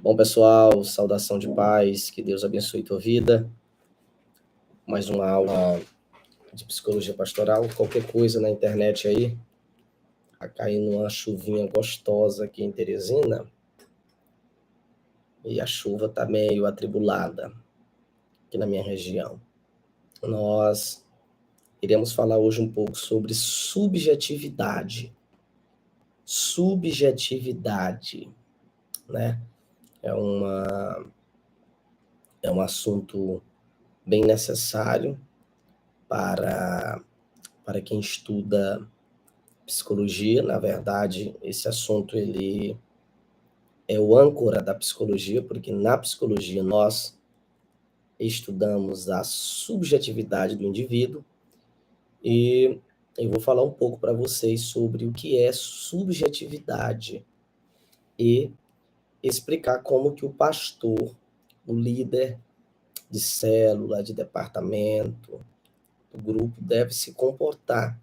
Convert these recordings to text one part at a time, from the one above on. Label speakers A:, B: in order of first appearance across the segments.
A: Bom, pessoal, saudação de paz, que Deus abençoe tua vida. Mais uma aula de psicologia pastoral. Qualquer coisa na internet aí, tá caindo uma chuvinha gostosa aqui em Teresina, e a chuva tá meio atribulada aqui na minha região. Nós iremos falar hoje um pouco sobre subjetividade. Subjetividade, né? É um assunto bem necessário para quem estuda psicologia. Na verdade, esse assunto ele é o âncora da psicologia, porque na psicologia nós estudamos a subjetividade do indivíduo, e eu vou falar um pouco para vocês sobre o que é subjetividade e explicar como que o pastor, o líder de célula, de departamento, do grupo, deve se comportar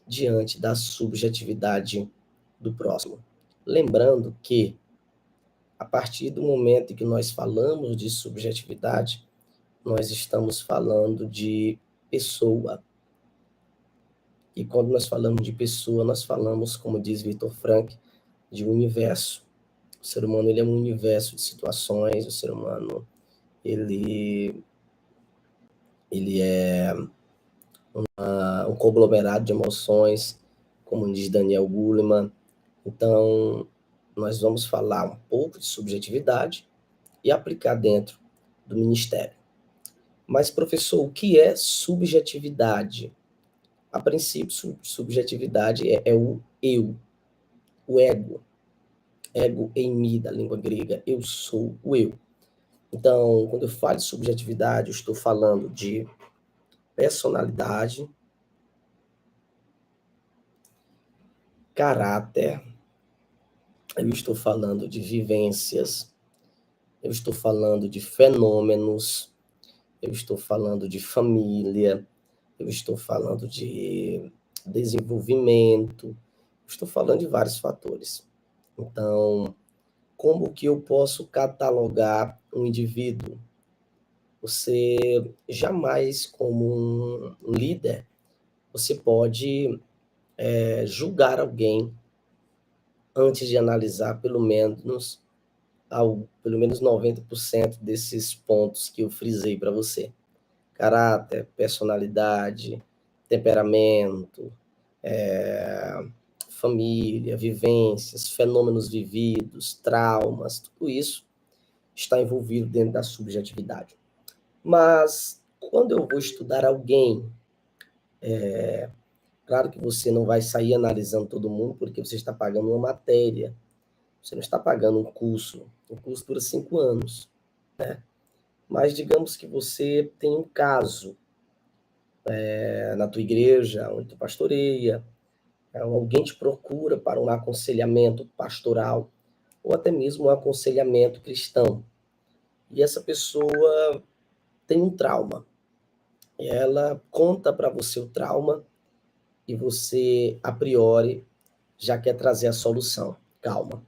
A: diante da subjetividade do próximo. Lembrando que, a partir do momento em que nós falamos de subjetividade, nós estamos falando de pessoa. E quando nós falamos de pessoa, nós falamos, como diz Viktor Frankl, de um universo. O ser humano ele é um universo de situações, o ser humano ele é um conglomerado de emoções, como diz Daniel Goleman. Então, nós vamos falar um pouco de subjetividade e aplicar dentro do ministério. Mas, professor, o que é subjetividade? A princípio, subjetividade é o eu, o ego em mim, da língua grega, eu sou o eu. Então, quando eu falo de subjetividade, eu estou falando de personalidade, caráter, eu estou falando de vivências, eu estou falando de fenômenos, eu estou falando de família, eu estou falando de desenvolvimento, estou falando de vários fatores. Então, como que eu posso catalogar um indivíduo? Você jamais, como um líder, você pode julgar alguém antes de analisar pelo menos 90% desses pontos que eu frisei para você. Caráter, personalidade, temperamento, família, vivências, fenômenos vividos, traumas, tudo isso está envolvido dentro da subjetividade. Mas, quando eu vou estudar alguém, claro que você não vai sair analisando todo mundo, porque você está pagando uma matéria, você não está pagando um curso. O curso dura 5 anos. Mas digamos que você tem um caso na tua igreja, onde tu pastoreia, alguém te procura para um aconselhamento pastoral, ou até mesmo um aconselhamento cristão. E essa pessoa tem um trauma. Ela conta para você o trauma e você, a priori, já quer trazer a solução. Calma.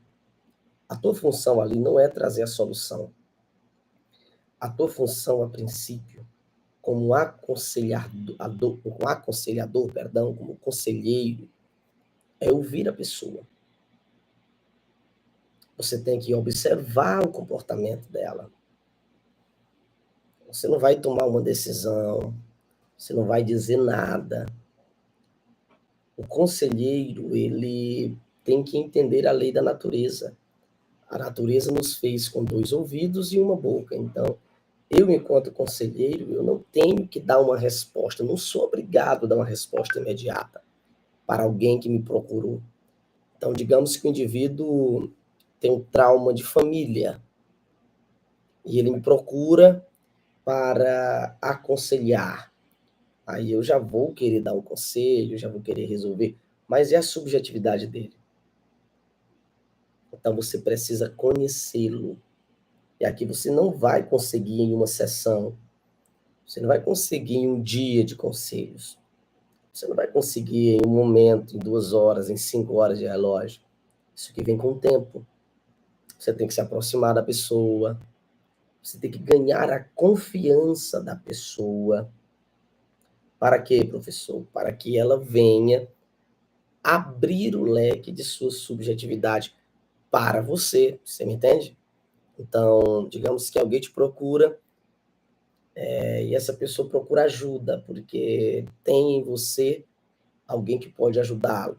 A: A tua função ali não é trazer a solução. A tua função, a princípio, como como conselheiro, é ouvir a pessoa. Você tem que observar o comportamento dela. Você não vai tomar uma decisão, você não vai dizer nada. O conselheiro, ele tem que entender a lei da natureza. A natureza nos fez com 2 ouvidos e uma boca. Então, eu, enquanto conselheiro, eu não tenho que dar uma resposta, eu não sou obrigado a dar uma resposta imediata para alguém que me procurou. Então, digamos que o indivíduo tem um trauma de família e ele me procura para aconselhar. Aí eu já vou querer dar um conselho, já vou querer resolver, mas é a subjetividade dele. Então, você precisa conhecê-lo. E aqui você não vai conseguir em uma sessão, você não vai conseguir em um dia de conselhos, você não vai conseguir em um momento, em 2 horas, em 5 horas de relógio. Isso aqui vem com o tempo. Você tem que se aproximar da pessoa. Você tem que ganhar a confiança da pessoa. Para quê, professor? Para que ela venha abrir o leque de sua subjetividade para você. Você me entende? Então, digamos que alguém te procura e essa pessoa procura ajuda, porque tem em você alguém que pode ajudá-lo.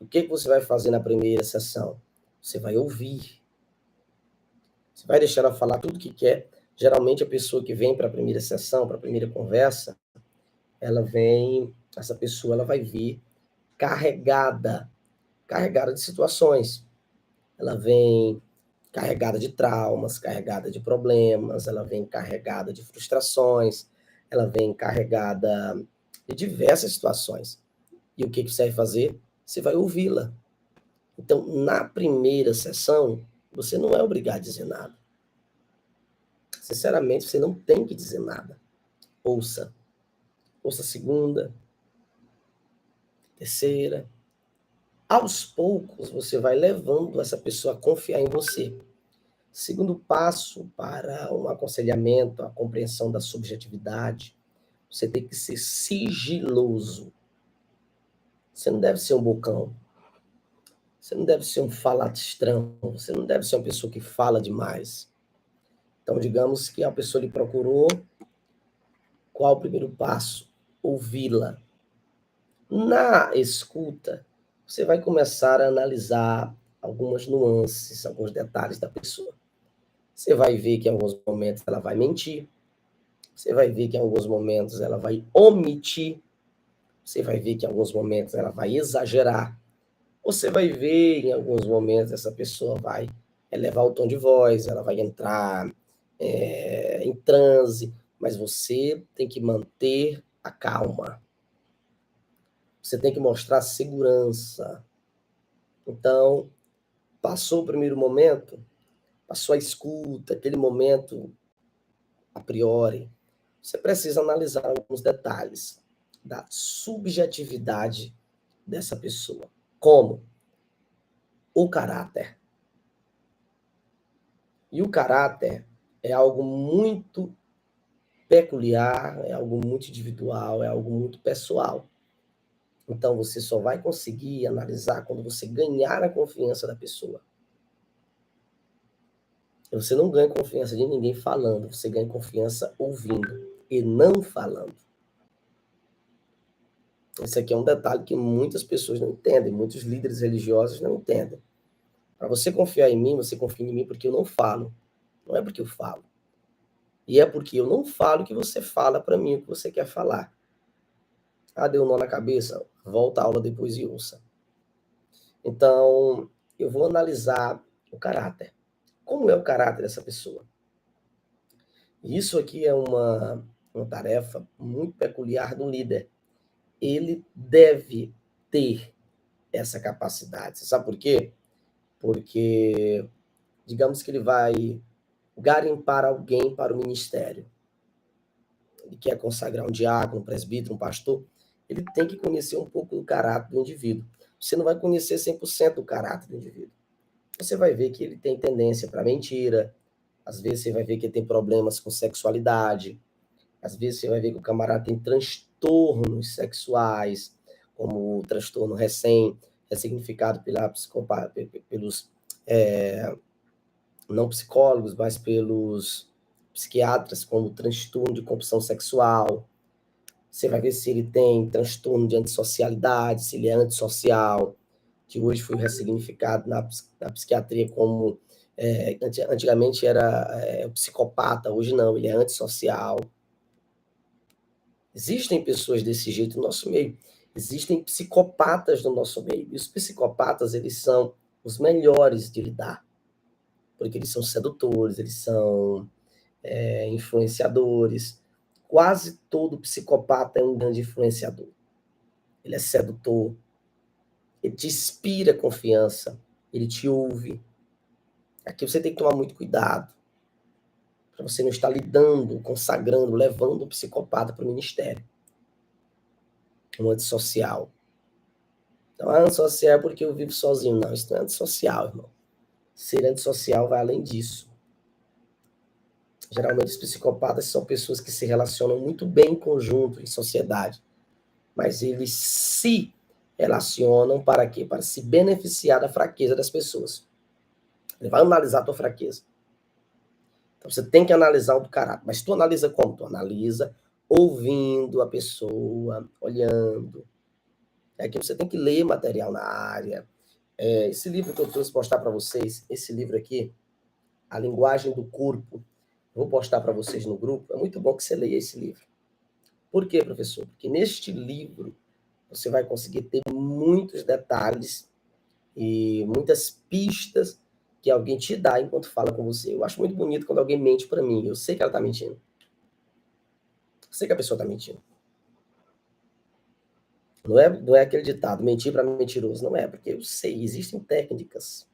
A: O que você vai fazer na primeira sessão? Você vai ouvir. Você vai deixar ela falar tudo o que quer. Geralmente, a pessoa que vem para a primeira sessão, para a primeira conversa, essa pessoa ela vai vir carregada, carregada de situações. Ela vem carregada de traumas, carregada de problemas, ela vem carregada de frustrações, ela vem carregada de diversas situações. E o que você vai fazer? Você vai ouvi-la. Então, na primeira sessão, você não é obrigado a dizer nada. Sinceramente, você não tem que dizer nada. Ouça. Ouça a segunda, terceira. Aos poucos, você vai levando essa pessoa a confiar em você. Segundo passo para um aconselhamento, a compreensão da subjetividade, você tem que ser sigiloso. Você não deve ser um bocão. Você não deve ser um falastrão. Você não deve ser uma pessoa que fala demais. Então, digamos que a pessoa lhe procurou. Qual o primeiro passo? Ouvi-la. Na escuta, você vai começar a analisar algumas nuances, alguns detalhes da pessoa. Você vai ver que em alguns momentos ela vai mentir. Você vai ver que em alguns momentos ela vai omitir. Você vai ver que em alguns momentos ela vai exagerar. Você vai ver em alguns momentos essa pessoa vai elevar o tom de voz, ela vai entrar em transe, mas você tem que manter a calma. Você tem que mostrar segurança. Então, passou o primeiro momento, passou a escuta, aquele momento a priori, você precisa analisar alguns detalhes da subjetividade dessa pessoa. Como? O caráter. E o caráter é algo muito peculiar, é algo muito individual, é algo muito pessoal. Então, você só vai conseguir analisar quando você ganhar a confiança da pessoa. Você não ganha confiança de ninguém falando, você ganha confiança ouvindo e não falando. Esse aqui é um detalhe que muitas pessoas não entendem, muitos líderes religiosos não entendem. Para você confiar em mim, você confia em mim porque eu não falo, não é porque eu falo. E é porque eu não falo que você fala para mim o que você quer falar. Ah, deu um nó na cabeça? Volta a aula depois e ouça. Então, eu vou analisar o caráter. Como é o caráter dessa pessoa? Isso aqui é uma tarefa muito peculiar do líder. Ele deve ter essa capacidade. Você sabe por quê? Porque, digamos que ele vai garimpar alguém para o ministério. Ele quer consagrar um diácono, um presbítero, um pastor. Ele tem que conhecer um pouco do caráter do indivíduo. Você não vai conhecer 100% do caráter do indivíduo. Você vai ver que ele tem tendência para mentira. Às vezes você vai ver que ele tem problemas com sexualidade. Às vezes você vai ver que o camarada tem transtornos sexuais, como o transtorno ressignificado pelos não psicólogos, mas pelos psiquiatras, como transtorno de compulsão sexual. Você vai ver se ele tem transtorno de antissocialidade, se ele é antissocial, que hoje foi ressignificado na psiquiatria como antigamente era o psicopata, hoje não, ele é antissocial. Existem pessoas desse jeito no nosso meio. Existem psicopatas no nosso meio. E os psicopatas, eles são os melhores de lidar. Porque eles são sedutores, eles são influenciadores. Quase todo psicopata é um grande influenciador. Ele é sedutor. Ele te inspira confiança. Ele te ouve. Aqui você tem que tomar muito cuidado. Para você não estar lidando, consagrando, levando o psicopata para o ministério. Um antissocial. Então, antissocial é porque eu vivo sozinho. Não, isso não é antissocial, irmão. Ser antissocial vai além disso. Geralmente, os psicopatas são pessoas que se relacionam muito bem em conjunto, em sociedade, mas eles se relacionam para quê? Para se beneficiar da fraqueza das pessoas. Ele vai analisar a tua fraqueza. Então, você tem que analisar o caráter. Mas tu analisa como? Tu analisa ouvindo a pessoa, olhando. É que você tem que ler material na área. Esse livro que eu trouxe mostrar para vocês, esse livro aqui, A Linguagem do Corpo, vou postar para vocês no grupo. É muito bom que você leia esse livro. Por quê, professor? Porque neste livro você vai conseguir ter muitos detalhes e muitas pistas que alguém te dá enquanto fala com você. Eu acho muito bonito quando alguém mente para mim. Eu sei que ela está mentindo. Eu sei que a pessoa está mentindo. Não é aquele ditado, mentir para mentiroso. Não é, porque eu sei, existem técnicas.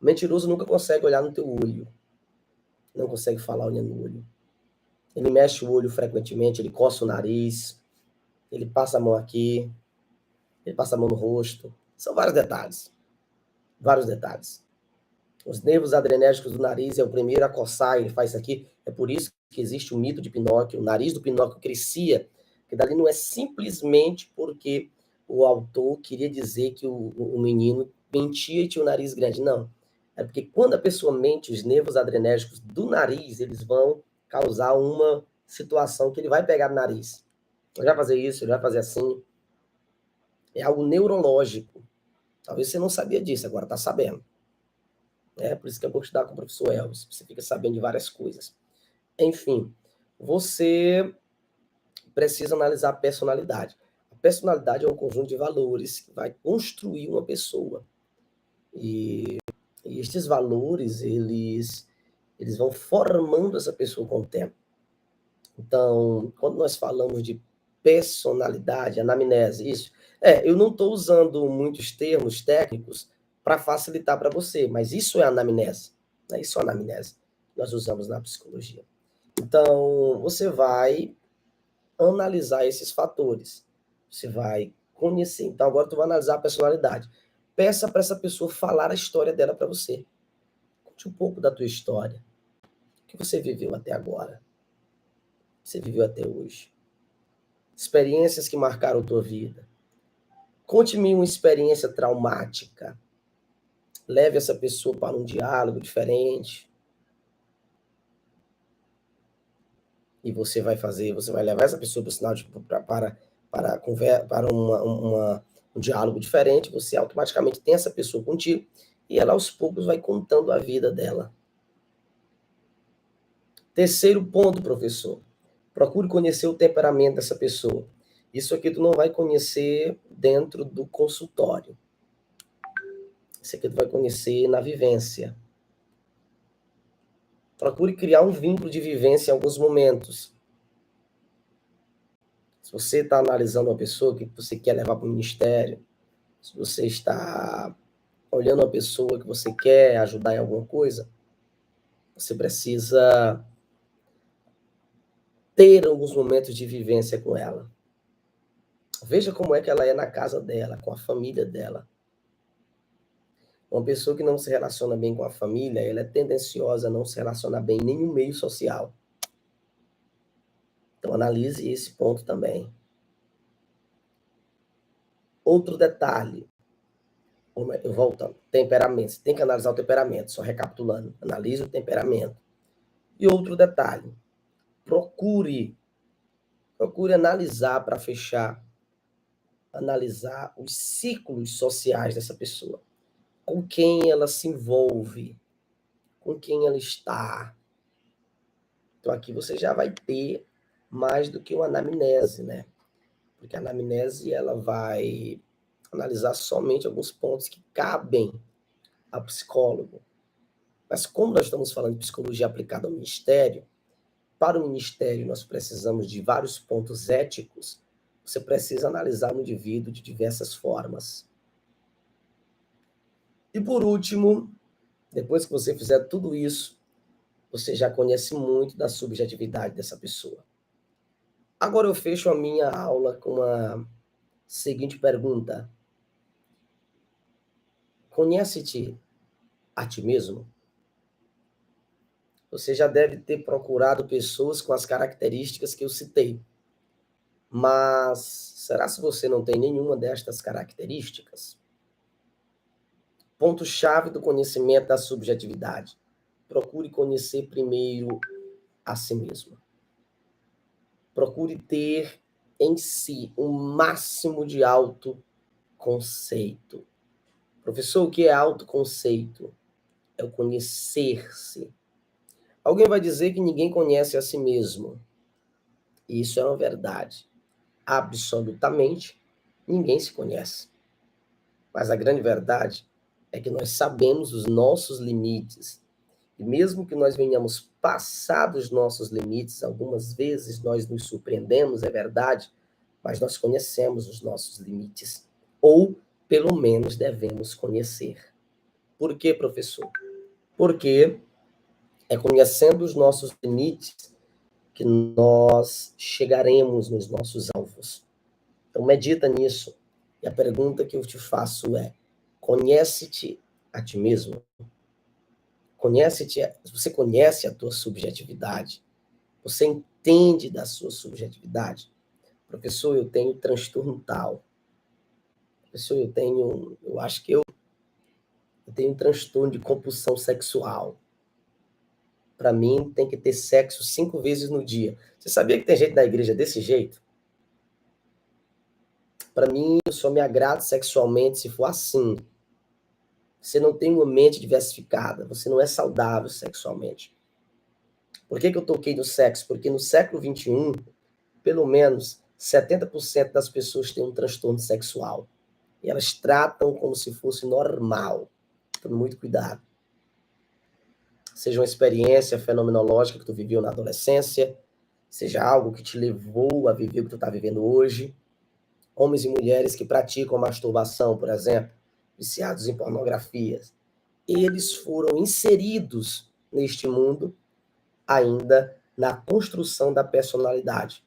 A: O mentiroso nunca consegue olhar no teu olho. Não consegue falar olhando no olho. Ele mexe o olho frequentemente, ele coça o nariz, ele passa a mão aqui, ele passa a mão no rosto. São vários detalhes. Vários detalhes. Os nervos adrenérgicos do nariz é o primeiro a coçar, ele faz isso aqui. É por isso que existe o mito de Pinóquio. O nariz do Pinóquio crescia, que dali não é simplesmente porque o autor queria dizer que o menino mentia e tinha o nariz grande. Não. É porque quando a pessoa mente, os nervos adrenérgicos do nariz, eles vão causar uma situação que ele vai pegar no nariz. Ele vai fazer isso, ele vai fazer assim. É algo neurológico. Talvez você não sabia disso, agora está sabendo. Por isso que eu vou estudar com o professor Elvis. Você fica sabendo de várias coisas. Enfim, você precisa analisar a personalidade. A personalidade é um conjunto de valores que vai construir uma pessoa. E estes valores, eles vão formando essa pessoa com o tempo. Então, quando nós falamos de personalidade, anamnese, isso. Eu não estou usando muitos termos técnicos para facilitar para você, mas isso é anamnese. Né? Isso é anamnese que nós usamos na psicologia. Então, você vai analisar esses fatores. Você vai conhecer. Então, agora tu vai analisar a personalidade. Peça para essa pessoa falar a história dela para você. Conte um pouco da tua história. O que você viveu até agora? O que você viveu até hoje? Experiências que marcaram tua vida. Conte-me uma experiência traumática. Leve essa pessoa para um diálogo diferente. E você vai levar essa pessoa para o sinal para um diálogo diferente. Você automaticamente tem essa pessoa contigo e ela aos poucos vai contando a vida dela. Terceiro ponto, professor. Procure conhecer o temperamento dessa pessoa. Isso aqui tu não vai conhecer dentro do consultório. Isso aqui tu vai conhecer na vivência. Procure criar um vínculo de vivência em alguns momentos. Se você está analisando uma pessoa que você quer levar para o ministério, se você está olhando uma pessoa que você quer ajudar em alguma coisa, você precisa ter alguns momentos de vivência com ela. Veja como é que ela é na casa dela, com a família dela. Uma pessoa que não se relaciona bem com a família, ela é tendenciosa a não se relacionar bem em nenhum meio social. Então, analise esse ponto também. Outro detalhe, voltando, temperamento. Você tem que analisar o temperamento, só recapitulando. Analise o temperamento. E outro detalhe, procure analisar para fechar, analisar os ciclos sociais dessa pessoa. Com quem ela se envolve, com quem ela está. Então aqui você já vai ter mais do que uma anamnese, né? Porque a anamnese ela vai analisar somente alguns pontos que cabem ao psicólogo. Mas como nós estamos falando de psicologia aplicada ao ministério, para o ministério nós precisamos de vários pontos éticos. Você precisa analisar o indivíduo de diversas formas. E por último, depois que você fizer tudo isso, você já conhece muito da subjetividade dessa pessoa. Agora eu fecho a minha aula com a seguinte pergunta. Conhece-te a ti mesmo? Você já deve ter procurado pessoas com as características que eu citei. Mas será se você não tem nenhuma destas características? Ponto-chave do conhecimento da subjetividade. Procure conhecer primeiro a si mesmo. Procure ter em si um máximo de autoconceito. Professor, o que é autoconceito? É o conhecer-se. Alguém vai dizer que ninguém conhece a si mesmo. E isso é uma verdade. Absolutamente ninguém se conhece. Mas a grande verdade é que nós sabemos os nossos limites. E mesmo que nós venhamos passar dos nossos limites, algumas vezes nós nos surpreendemos, é verdade, mas nós conhecemos os nossos limites. Ou, pelo menos, devemos conhecer. Por quê, professor? Porque é conhecendo os nossos limites que nós chegaremos nos nossos alvos. Então, medita nisso. E a pergunta que eu te faço é: conhece-te a ti mesmo? Você conhece a tua subjetividade? Você entende da sua subjetividade? Professor, eu tenho transtorno tal. Professor, eu acho que eu tenho um transtorno de compulsão sexual. Para mim, tem que ter sexo 5 vezes no dia. Você sabia que tem gente da igreja desse jeito? Para mim, eu só me agrado sexualmente se for assim. Você não tem uma mente diversificada, você não é saudável sexualmente. Por que eu toquei no sexo? Porque no século XXI, pelo menos 70% das pessoas têm um transtorno sexual. E elas tratam como se fosse normal. Então, muito cuidado. Seja uma experiência fenomenológica que tu viveu na adolescência, seja algo que te levou a viver o que tu está vivendo hoje. Homens e mulheres que praticam masturbação, por exemplo, viciados em pornografias, eles foram inseridos neste mundo ainda na construção da personalidade.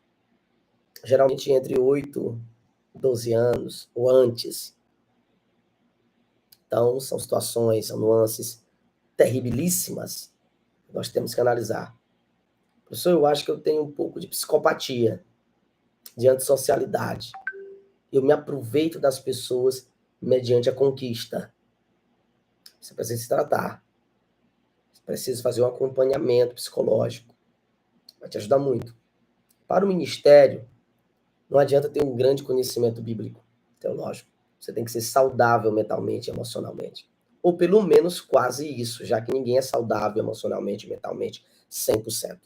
A: Geralmente entre 8 e 12 anos ou antes. Então, são situações, são nuances terribilíssimas que nós temos que analisar. Professor, eu acho que eu tenho um pouco de psicopatia, de antissocialidade. Eu me aproveito das pessoas mediante a conquista. Você precisa se tratar. Você precisa fazer um acompanhamento psicológico. Vai te ajudar muito. Para o ministério, não adianta ter um grande conhecimento bíblico, teológico. Você tem que ser saudável mentalmente e emocionalmente. Ou pelo menos quase isso, já que ninguém é saudável emocionalmente e mentalmente 100%.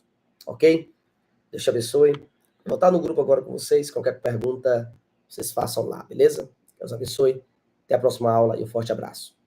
A: Ok? Deus te abençoe. Vou estar no grupo agora com vocês. Qualquer pergunta, vocês façam lá, beleza? Deus abençoe. Até a próxima aula e um forte abraço.